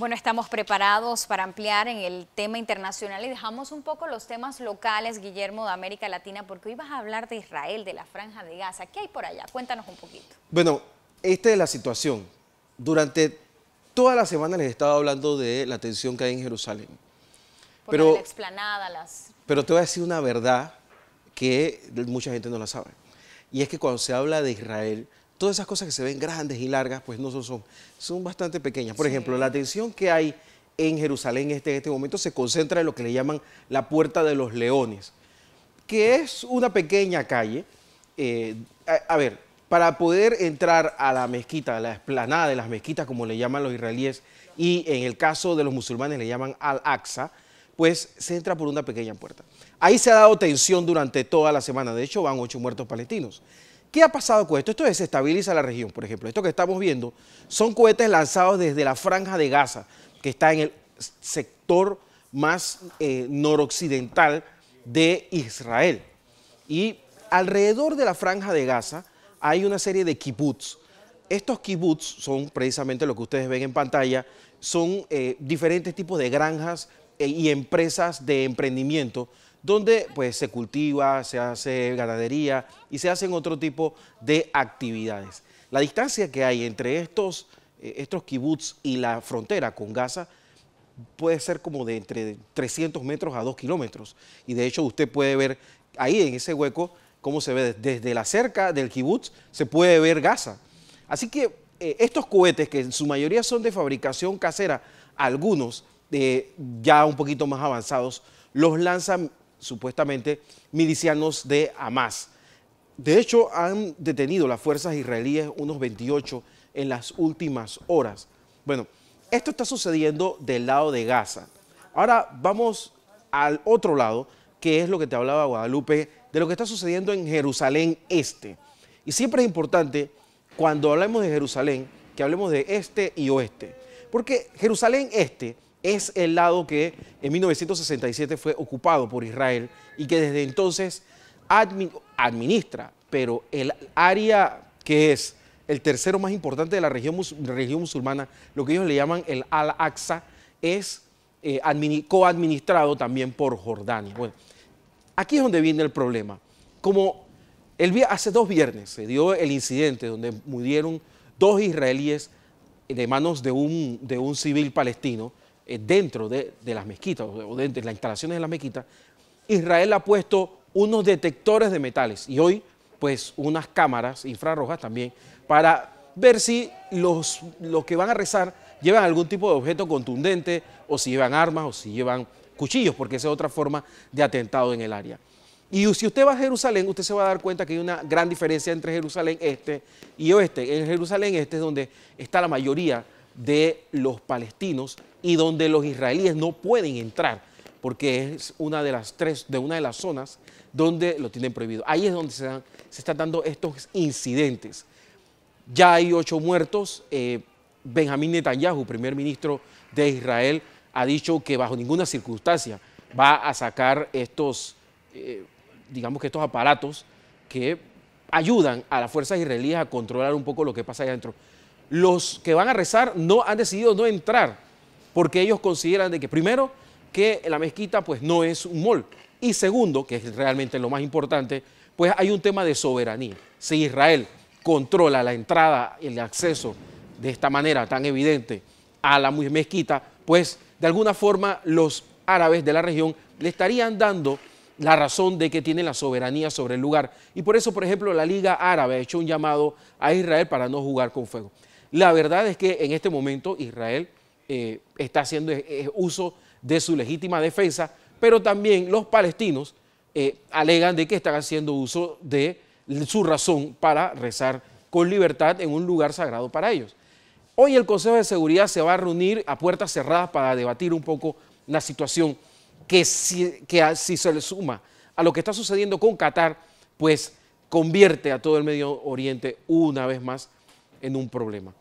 Bueno, estamos preparados para ampliar en el tema internacional y dejamos un poco los temas locales, Guillermo, de América Latina, porque hoy vas a hablar de Israel, de la Franja de Gaza. ¿Qué hay por allá? Cuéntanos un poquito. Bueno, esta es la situación. Durante toda la semana les he estado hablando de la tensión que hay en Jerusalén. Por lo de la explanada, Pero te voy a decir una verdad que mucha gente no la sabe. Y es que cuando se habla de Israel, todas esas cosas que se ven grandes y largas, pues no son bastante pequeñas. Por ejemplo, la tensión que hay en Jerusalén en este momento se concentra en lo que le llaman la Puerta de los Leones, que es una pequeña calle. A ver, para poder entrar a la mezquita, a la explanada de las mezquitas, como le llaman los israelíes, y en el caso de los musulmanes le llaman Al-Aqsa, pues se entra por una pequeña puerta. Ahí se ha dado tensión durante toda la semana. De hecho, van 8 muertos palestinos. ¿Qué ha pasado con esto? Esto desestabiliza la región. Por ejemplo, esto que estamos viendo son cohetes lanzados desde la Franja de Gaza, que está en el sector más noroccidental de Israel. Y alrededor de la Franja de Gaza hay una serie de kibutz. Estos kibutz son precisamente lo que ustedes ven en pantalla, son diferentes tipos de granjas y empresas de emprendimiento donde pues se cultiva, se hace ganadería y se hacen otro tipo de actividades. La distancia que hay entre estos kibutz y la frontera con Gaza puede ser como de entre 300 metros a 2 kilómetros. Y de hecho usted puede ver ahí en ese hueco cómo se ve desde la cerca del kibutz, se puede ver Gaza. Así que estos cohetes, que en su mayoría son de fabricación casera, algunos ya un poquito más avanzados, los lanzan supuestamente milicianos de Hamas. De hecho, han detenido las fuerzas israelíes unos 28 en las últimas horas. Bueno, esto está sucediendo del lado de Gaza. Ahora vamos al otro lado, que es lo que te hablaba Guadalupe, de lo que está sucediendo en Jerusalén Este. Y siempre es importante, cuando hablemos de Jerusalén, que hablemos de este y oeste. Porque Jerusalén Este es el lado que en 1967 fue ocupado por Israel y que desde entonces administra, pero el área que es el tercero más importante de la región musulmana, lo que ellos le llaman el Al-Aqsa, es coadministrado también por Jordania. Bueno, aquí es donde viene el problema. Como hace 2 viernes se dio el incidente donde murieron 2 israelíes de manos de un civil palestino, dentro de las mezquitas o dentro de las instalaciones de las mezquitas, Israel ha puesto unos detectores de metales y hoy pues unas cámaras infrarrojas también para ver si los que van a rezar llevan algún tipo de objeto contundente o si llevan armas o si llevan cuchillos, porque esa es otra forma de atentado en el área. Y si usted va a Jerusalén, usted se va a dar cuenta que hay una gran diferencia entre Jerusalén Este y Oeste. En Jerusalén Este es donde está la mayoría de los palestinos y donde los israelíes no pueden entrar porque es una de las zonas donde lo tienen prohibido. Ahí es donde se están dando estos incidentes. Ya hay 8 muertos. Benjamín Netanyahu, primer ministro de Israel, ha dicho que bajo ninguna circunstancia va a sacar estos aparatos que ayudan a las fuerzas israelíes a controlar un poco lo que pasa allá adentro. Los que van a rezar han decidido no entrar porque ellos consideran de que, primero, que la mezquita pues no es un mall, y segundo, que es realmente lo más importante, pues hay un tema de soberanía. Si Israel controla la entrada y el acceso de esta manera tan evidente a la mezquita, pues de alguna forma los árabes de la región le estarían dando la razón de que tienen la soberanía sobre el lugar. Y por eso, por ejemplo, la Liga Árabe ha hecho un llamado a Israel para no jugar con fuego. La verdad es que en este momento Israel está haciendo uso de su legítima defensa, pero también los palestinos alegan de que están haciendo uso de su razón para rezar con libertad en un lugar sagrado para ellos. Hoy el Consejo de Seguridad se va a reunir a puertas cerradas para debatir un poco la situación que si se le suma a lo que está sucediendo con Qatar, pues convierte a todo el Medio Oriente una vez más en un problema.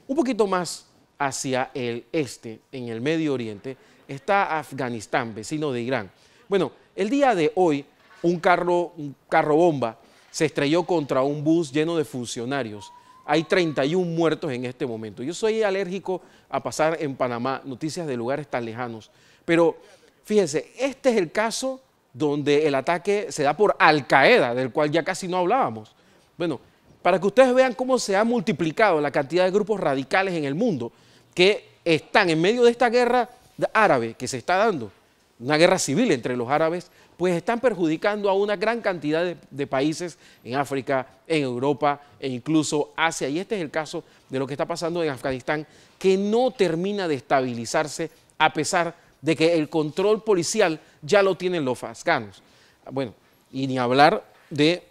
Un poquito más hacia el este, en el Medio Oriente, está Afganistán, vecino de Irán. Bueno, el día de hoy un carro bomba se estrelló contra un bus lleno de funcionarios hay 31 muertos en este momento. Yo soy alérgico a pasar en Panamá noticias de lugares tan lejanos, pero fíjense, este es el caso donde el ataque se da por Al Qaeda, del cual ya casi no hablábamos. Bueno, para que ustedes vean cómo se ha multiplicado la cantidad de grupos radicales en el mundo que están en medio de esta guerra árabe que se está dando, una guerra civil entre los árabes, pues están perjudicando a una gran cantidad de países en África, en Europa e incluso Asia. Y este es el caso de lo que está pasando en Afganistán, que no termina de estabilizarse a pesar de que el control policial ya lo tienen los afganos. Bueno, y ni hablar de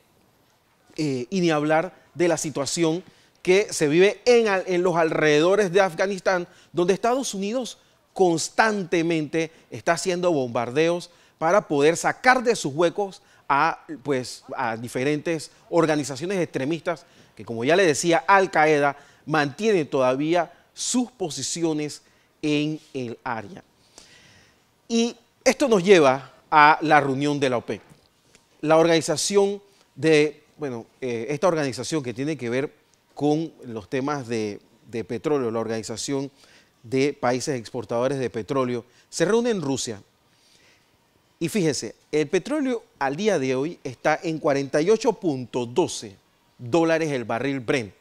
la situación que se vive en los alrededores de Afganistán, donde Estados Unidos constantemente está haciendo bombardeos para poder sacar de sus huecos a diferentes organizaciones extremistas que, como ya le decía, Al Qaeda mantiene todavía sus posiciones en el área. Y esto nos lleva a la reunión de la OPEC. La organización esta organización que tiene que ver con los temas de petróleo, la Organización de Países Exportadores de Petróleo, se reúne en Rusia. Y fíjese, el petróleo al día de hoy está en 48.12 dólares el barril Brent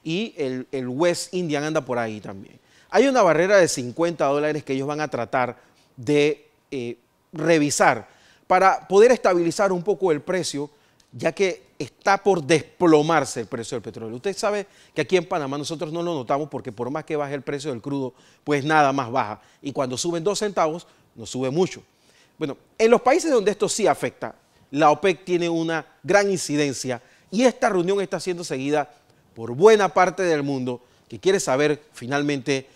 y el West Indian anda por ahí también. Hay una barrera de 50 dólares que ellos van a tratar de revisar para poder estabilizar un poco el precio, ya que está por desplomarse el precio del petróleo. Usted sabe que aquí en Panamá nosotros no lo notamos porque por más que baje el precio del crudo, pues nada más baja. Y cuando suben 2 centavos, no sube mucho. Bueno, en los países donde esto sí afecta, la OPEC tiene una gran incidencia y esta reunión está siendo seguida por buena parte del mundo que quiere saber finalmente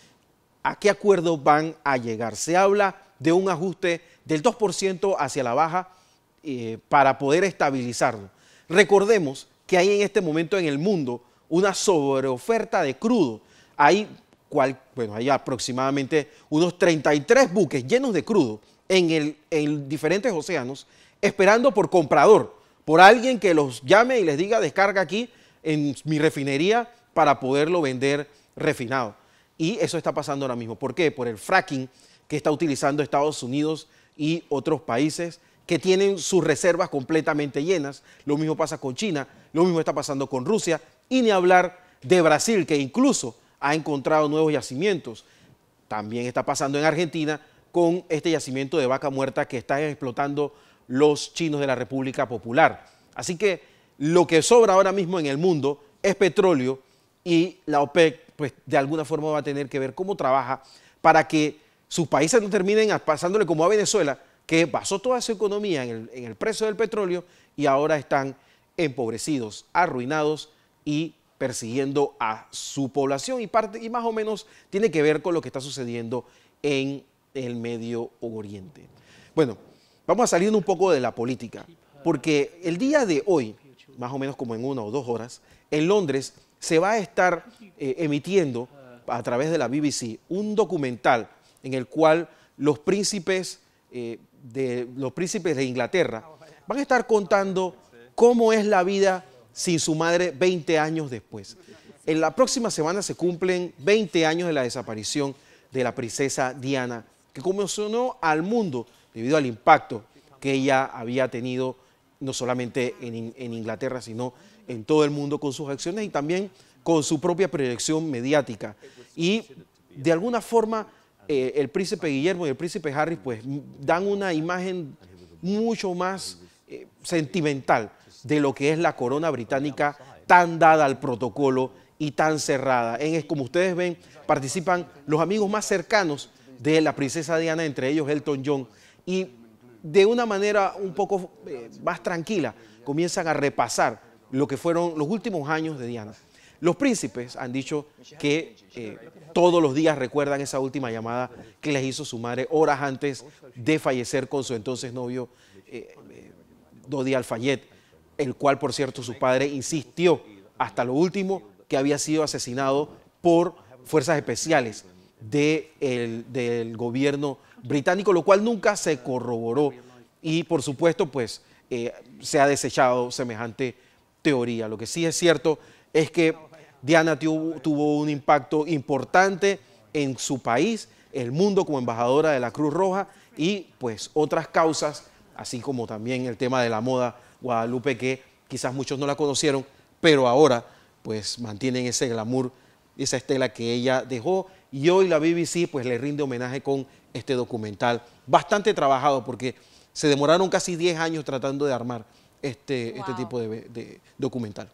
a qué acuerdo van a llegar. Se habla de un ajuste del 2% hacia la baja para poder estabilizarlo. Recordemos que hay en este momento en el mundo una sobreoferta de crudo. Hay aproximadamente unos 33 buques llenos de crudo en diferentes océanos, esperando por comprador, por alguien que los llame y les diga descarga aquí en mi refinería para poderlo vender refinado. Y eso está pasando ahora mismo. ¿Por qué? Por el fracking que está utilizando Estados Unidos y otros países que tienen sus reservas completamente llenas. Lo mismo pasa con China, lo mismo está pasando con Rusia, y ni hablar de Brasil, que incluso ha encontrado nuevos yacimientos. También está pasando en Argentina con este yacimiento de vaca muerta que están explotando los chinos de la República Popular. Así que lo que sobra ahora mismo en el mundo es petróleo y la OPEC, pues de alguna forma va a tener que ver cómo trabaja para que sus países no terminen pasándole como a Venezuela, que basó toda su economía en el precio del petróleo y ahora están empobrecidos, arruinados y persiguiendo a su población y más o menos tiene que ver con lo que está sucediendo en el Medio Oriente. Bueno, vamos a salir un poco de la política, porque el día de hoy, más o menos como en 1 o 2 horas, en Londres se va a estar emitiendo a través de la BBC un documental en el cual los príncipes de Inglaterra van a estar contando cómo es la vida sin su madre 20 años después. En la próxima semana se cumplen 20 años de la desaparición de la princesa Diana, que conmocionó al mundo debido al impacto que ella había tenido no solamente en Inglaterra, sino en todo el mundo con sus acciones y también con su propia proyección mediática. Y de alguna forma el príncipe Guillermo y el príncipe Harry pues dan una imagen mucho más sentimental de lo que es la corona británica, tan dada al protocolo y tan cerrada. Como ustedes ven, participan los amigos más cercanos de la princesa Diana, entre ellos Elton John, y de una manera un poco más tranquila comienzan a repasar lo que fueron los últimos años de Diana. Los príncipes han dicho que todos los días recuerdan esa última llamada que les hizo su madre horas antes de fallecer con su entonces novio Dodi Al-Fayed, el cual, por cierto, su padre insistió hasta lo último que había sido asesinado por fuerzas especiales del gobierno británico, lo cual nunca se corroboró y, por supuesto, pues se ha desechado semejante teoría. Lo que sí es cierto es que Diana tuvo un impacto importante en su país, el mundo, como embajadora de la Cruz Roja, y pues otras causas, así como también el tema de la moda Guadalupe, que quizás muchos no la conocieron, pero ahora pues mantienen ese glamour, esa estela que ella dejó, y hoy la BBC pues le rinde homenaje con este documental, bastante trabajado porque se demoraron casi 10 años tratando de armar este tipo de documental.